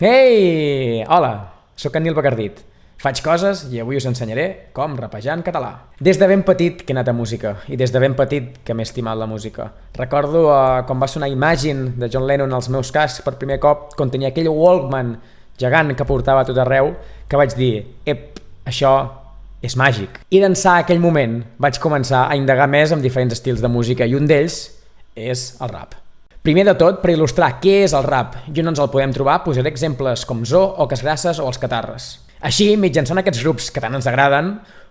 Ei! Hola, sóc en Nil Bacardit. Faig coses i avui us ensenyaré com rapejar en català. Des de ben petit que he anat a música i des de ben petit que m'he estimat la música. Recordo quan va sonar Imagine de John Lennon als meus cascs per primer cop, quan tenia aquell Walkman gegant que portava a tot arreu, que vaig dir, això és màgic. I d'ençà aquell moment vaig començar a indagar més amb diferents estils de música i un d'ells és el rap. Primer de tot, per il·lustrar què és el rap i on ens el podem trobar, posaré exemples com Zo, Oques Grasses o Els Catarres. Així, mitjançant aquests grups que tant ens agraden,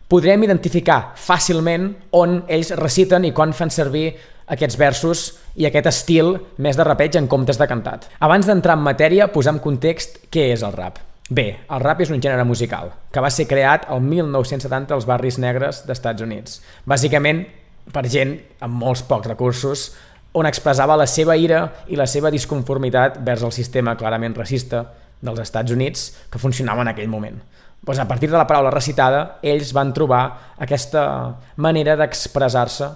podrem identificar fàcilment on ells reciten i quan fan servir aquests versos i aquest estil més de rapeig en comptes de cantat. Abans d'entrar en matèria, posar en context què és el rap. Bé, el rap és un gènere musical que va ser creat el 1970 als barris negres d'Estats Units, bàsicament per gent amb molts pocs recursos, on expressava la seva ira i la seva disconformitat vers el sistema clarament racista dels Estats Units que funcionava en aquell moment. Doncs a partir de la paraula recitada, ells van trobar aquesta manera d'expressar-se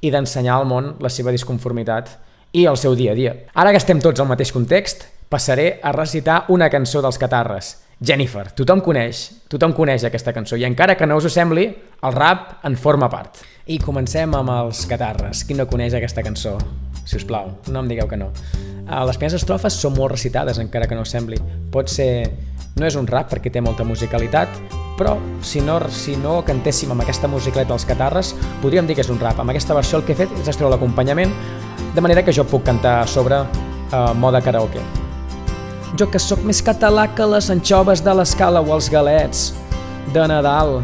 i d'ensenyar al món la seva disconformitat i el seu dia a dia. Ara que estem tots al mateix context, passaré a recitar una cançó dels Catarres, Jennifer. Tothom coneix aquesta cançó i encara que no us ho sembli, el rap en forma part. I comencem amb els Catarres. Qui no coneix aquesta cançó? Si us plau, no em digueu que no. Les primeres estrofes són molt recitades, encara que no ho sembli. Pot ser... No és un rap perquè té molta musicalitat, però si no cantéssim amb aquesta musicalitat dels Catarres, podríem dir que és un rap. Amb aquesta versió el que he fet és extreure l'acompanyament, de manera que jo puc cantar a sobre mode karaoke. Jo que sóc més català que les anxoves de l'Escala o els galets de Nadal.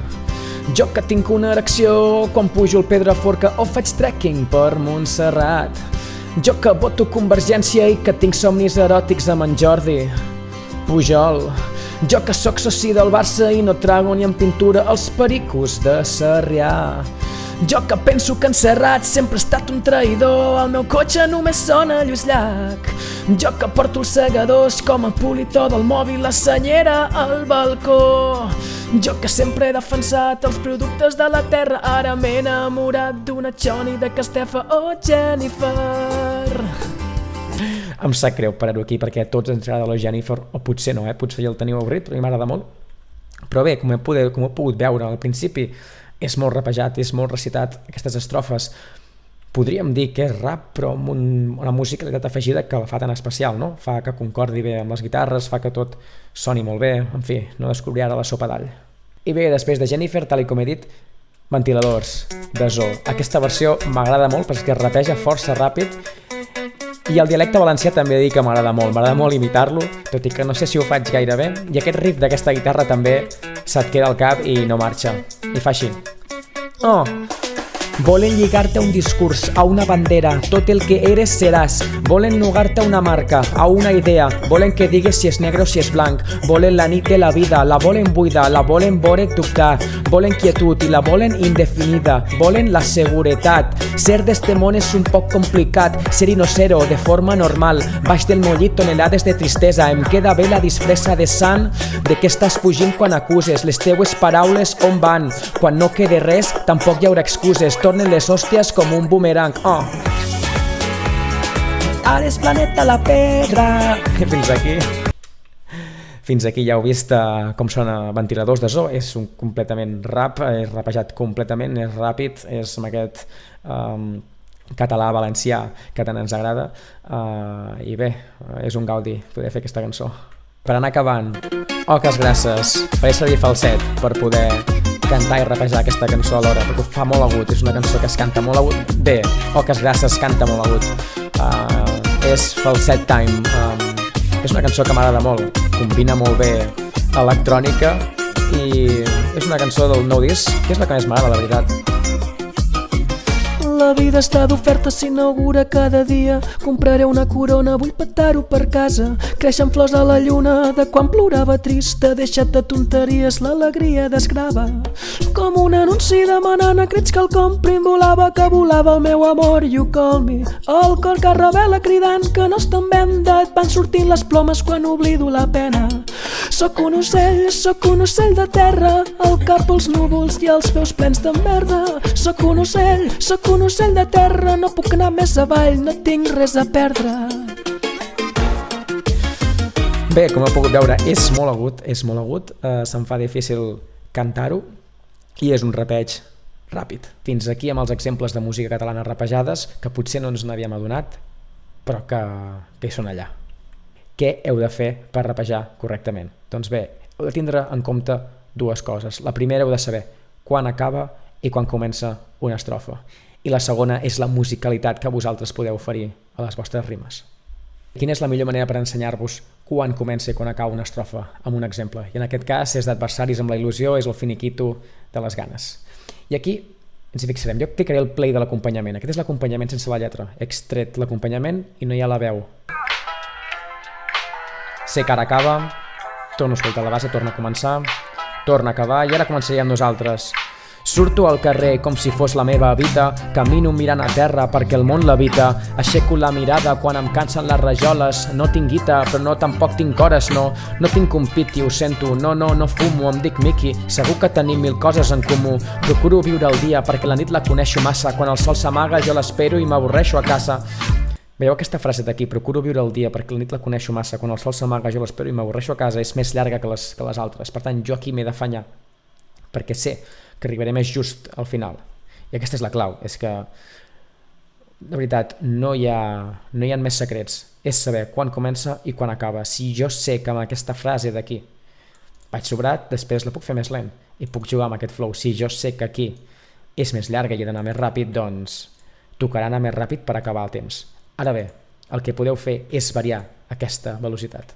Jo que tinc una erecció quan pujo al Pedraforca o faig trekking per Montserrat. Jo que voto Convergència i que tinc somnis eròtics amb en Jordi Pujol. Jo que sóc soci del Barça i no trago ni en pintura els pericos de Sarrià. Jo que penso que en Serrat sempre ha estat un traïdor, el meu cotxe només sona Lluís Llach. Jo que porto els segadors com a politó del mòbil, la senyera al balcó. Jo que sempre he defensat els productes de la terra, ara m'he enamorat d'una Johnny, de Castefa o Jennifer. Em sap greu parar-ho aquí perquè a tots ens agrada la Jennifer, o potser no, potser ja el teniu avorrit, però a mi m'agrada molt. Però bé, com he pogut veure al principi, és molt rapejat, és molt recitat, aquestes estrofes. Podríem dir que és rap, però amb una musicalitat afegida que la fa tan especial, no? Fa que concordi bé amb les guitarres, fa que tot soni molt bé, en fi, no descobriré ara la sopa d'all. I bé, després de Jennifer, tal com he dit, Ventiladors, de Zo. Aquesta versió m'agrada molt perquè es rapeja força ràpid i el dialecte valencià també dic que m'agrada molt imitar-lo, tot i que no sé si ho faig gaire bé, i aquest riff d'aquesta guitarra també se't queda al cap i no marxa, i fa així. Volen lligar-te a un discurs, a una bandera, tot el que eres seràs. Volen nugar-te a una marca, a una idea. Volen que digues si és negre o si és blanc. Volen la nit de la vida, la volen buida, la volen vore dubtar. Volen quietud i la volen indefinida. Volen la seguretat. Ser d'este món és un poc complicat. Ser innocero, de forma normal. Baix del mollit, tonelades de tristesa. Em queda bé la disfressa de sant. De què estàs fugint quan acuses? Les teues paraules on van? Quan no quede res, tampoc hi haurà excuses. Tornen les hòsties com un boomerang. Ara és planeta la pedra. Fins aquí ja heu vist com sona Ventiladors de Zo. És un completament rap, és rapejat completament, és ràpid, és amb aquest català valencià que tant ens agrada, i bé, és un gaudi poder fer aquesta cançó. Per anar acabant, Oques Grasses, faré servir falset per poder cantar i rapejar aquesta cançó alhora, perquè ho fa molt agut, és una cançó que es canta molt agut. Bé, Oques Grasses canta molt agut, és falset time, és una cançó que m'agrada molt, combina molt bé electrònica i és una cançó del nou disc que és la que més m'agrada, la veritat. La vida està d'oferta, s'inaugura cada dia. Compraré una corona, vull petar-ho per casa. Creixen flors a la lluna de quan plorava trista. Deixa't de tonteries, l'alegria desgrava. Com un anunci demanant a crits que el comprin. Volava que volava el meu amor, you call me. El cor que revela cridant que no està en venda. Et van sortint les plomes quan oblido la pena. Sóc un ocell de terra, el cap als núvols i els peus plens de merda. Sóc un ocell de terra, no puc anar més avall, no tinc res a perdre. Bé, com heu pogut veure, és molt agut, se'm fa difícil cantar-ho i és un rapeig ràpid. Fins aquí amb els exemples de música catalana rapejades que potser no ens n'havíem adonat, però que hi són allà. Què heu de fer per rapejar correctament? Doncs bé, heu de tindre en compte dues coses. La primera, heu de saber quan acaba i quan comença una estrofa. I la segona és la musicalitat que vosaltres podeu oferir a les vostres rimes. Quina és la millor manera per ensenyar-vos quan comença i quan acaba una estrofa amb un exemple? I en aquest cas, si és d'adversaris amb la il·lusió, és el finiquito de les ganes. I aquí ens hi fixarem. Jo clicaré el play de l'acompanyament. Aquest és l'acompanyament sense la lletra. He extret l'acompanyament i no hi ha la veu. Sé que ara acaba, torno a escoltar la base, torna a començar, torna a acabar i ara començaríem nosaltres. Surto al carrer com si fos la meva vida, camino mirant a terra perquè el món l'habita, aixeco la mirada quan em cansen les rajoles, no tinc guita però no tampoc tinc hores, no tinc un pit i ho sento, no fumo, em dic Miki, segur que tenim mil coses en comú, procuro viure el dia perquè la nit la coneixo massa, quan el sol s'amaga jo l'espero i m'avorreixo a casa. Veieu aquesta frase d'aquí, procuro viure el dia perquè la nit la coneixo massa, quan el sol s'amaga jo l'espero i m'avorreixo a casa, és més llarga que les altres, per tant jo aquí m'he d'afanyar, perquè sé que arribaré més just al final. I aquesta és la clau, és que, de veritat, no hi ha més secrets, és saber quan comença i quan acaba. Si jo sé que amb aquesta frase d'aquí vaig sobrat, després la puc fer més lent i puc jugar amb aquest flow. Si jo sé que aquí és més llarga i he d'anar més ràpid, doncs tocarà anar més ràpid per acabar el temps. Ara bé, el que podeu fer és variar aquesta velocitat.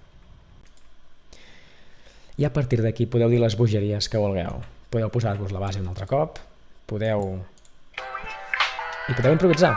I a partir d'aquí podeu dir les bogeries que vulgueu. Podeu posar-vos la base un altre cop, podeu improvisar.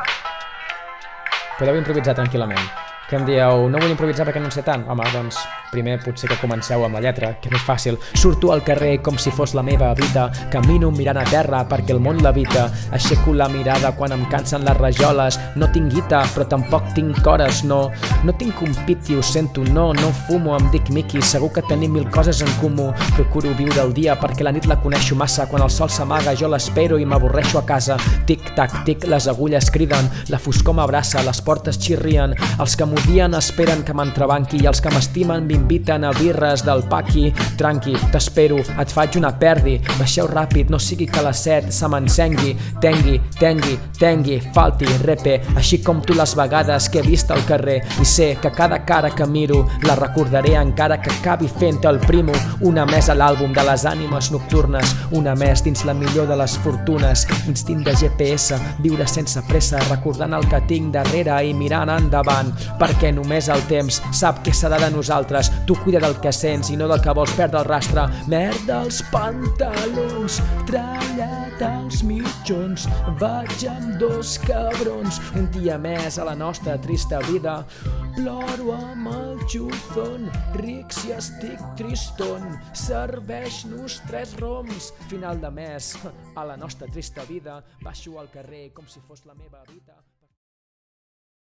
Podeu improvisar tranquil·lament. Que em dieu, no vull improvisar perquè no en sé tant. Home, doncs primer potser que comenceu amb la lletra, que és més fàcil. Surto al carrer com si fos la meva vida, camino mirant a terra perquè el món l'habita, aixeco la mirada quan em cansen les rajoles, no tinc guita però tampoc tinc hores, no tinc un pit i ho sento, no fumo, em dic Miki, segur que tenim mil coses en comú, procuro viure el dia perquè la nit la coneixo massa, quan el sol s'amaga jo l'espero i m'avorreixo a casa, tic-tac, tic, les agulles criden, la foscor m'abraça, les portes xirrien, els que m'odien esperen que m'entrebanqui i els que m'estimen m'inviten a birres del paqui. Tranqui, t'espero, et faig una perdi, baixeu ràpid, no sigui que a les 7 se m'encengui, tengui, falti, repe, així com tu les vegades que he vist al carrer i sé que cada cara que miro la recordaré encara que acabi fent el primo, una més a l'àlbum de les ànimes nocturnes, una més dins la millor de les fortunes, instint de GPS, viure sense pressa, recordant el que tinc darrere i mirant endavant, perquè només el temps sap què serà de nosaltres. Tu cuida del que sents i no del que vols perdre el rastre. Merda als pantalons, trallat als mitjons, vaig amb dos cabrons, un dia més a la nostra trista vida. Ploro amb el xufon, ric si estic triston, serveix-nos 3 roms, final de mes, a la nostra trista vida, baixo al carrer com si fos la meva vida.